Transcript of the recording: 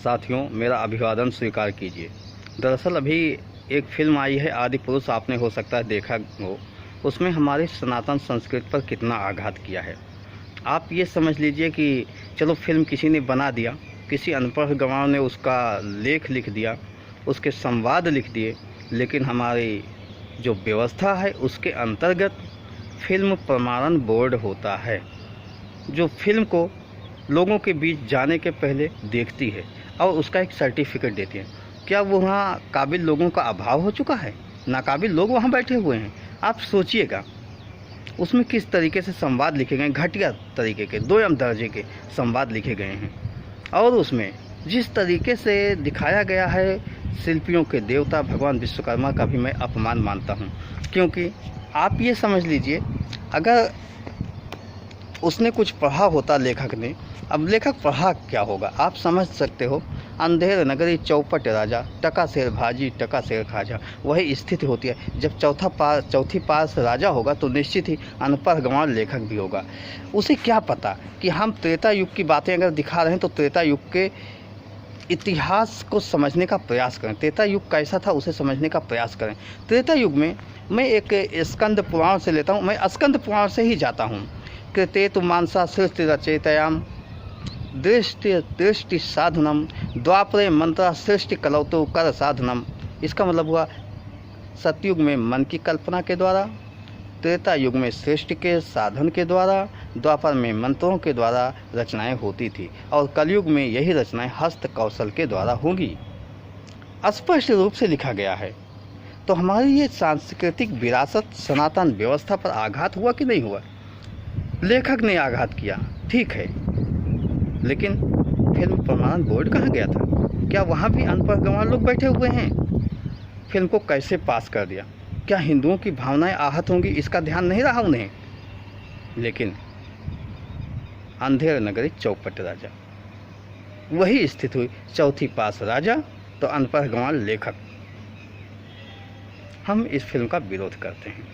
साथियों, मेरा अभिवादन स्वीकार कीजिए। दरअसल अभी एक फ़िल्म आई है आदि पुरुष, आपने हो सकता है देखा हो। उसमें हमारी सनातन संस्कृति पर कितना आघात किया है। आप ये समझ लीजिए कि चलो फ़िल्म किसी ने बना दिया, किसी अनपढ़ गंवार ने उसका लेख लिख दिया, उसके संवाद लिख दिए, लेकिन हमारी जो व्यवस्था है उसके अंतर्गत फ़िल्म प्रमाणन बोर्ड होता है, जो फ़िल्म को लोगों के बीच जाने के पहले देखती है और उसका एक सर्टिफिकेट देती है। क्या वहाँ काबिल लोगों का अभाव हो चुका है? नाकाबिल लोग वहाँ बैठे हुए हैं। आप सोचिएगा उसमें किस तरीके से संवाद लिखे गए हैं, घटिया तरीके के, दोयम दर्जे के संवाद लिखे गए हैं। और उसमें जिस तरीके से दिखाया गया है, शिल्पियों के देवता भगवान विश्वकर्मा का भी मैं अपमान मानता हूँ। क्योंकि आप ये समझ लीजिए, अगर उसने कुछ पढ़ा होता लेखक ने, अब लेखक पढ़ा क्या होगा आप समझ सकते हो। अंधेर नगरी चौपट राजा, टका शेर भाजी टका शेर खाजा, वही स्थिति होती है। जब चौथी पास राजा होगा तो निश्चित ही अनपढ़ गंवार लेखक भी होगा। उसे क्या पता कि हम त्रेता युग की बातें अगर दिखा रहे हैं तो त्रेता युग के इतिहास को समझने का प्रयास करें। त्रेता युग कैसा था उसे समझने का प्रयास करें। त्रेता युग में मैं एक स्कंद पुराण से लेता हूँ, मैं स्कंद पुराण से ही जाता हूँ। कृतेतु मानसा सृष्टि रचयितयाम दृष्टि साधनम द्वापरे मंत्रा सृष्टि कलौतो कर साधनम। इसका मतलब हुआ सतयुग में मन की कल्पना के द्वारा, त्रेता युग में सृष्टि के साधन के द्वारा, द्वापर में मंत्रों के द्वारा रचनाएं होती थी और कलयुग में यही रचनाएं हस्त कौशल के द्वारा होंगी। स्पष्ट रूप से लिखा गया है। तो हमारी ये सांस्कृतिक विरासत सनातन व्यवस्था पर आघात हुआ कि नहीं हुआ? लेखक ने आघात किया, ठीक है, लेकिन फिल्म प्रमाणन बोर्ड कहाँ गया था? क्या वहाँ भी अनपढ़ गंवार लोग बैठे हुए हैं? फिल्म को कैसे पास कर दिया? क्या हिंदुओं की भावनाएं आहत होंगी, इसका ध्यान नहीं रहा उन्हें? लेकिन अंधेर नगरी चौपट राजा, वही स्थित हुई। चौथी पास राजा तो अनपढ़ गंवार लेखक। हम इस फिल्म का विरोध करते हैं।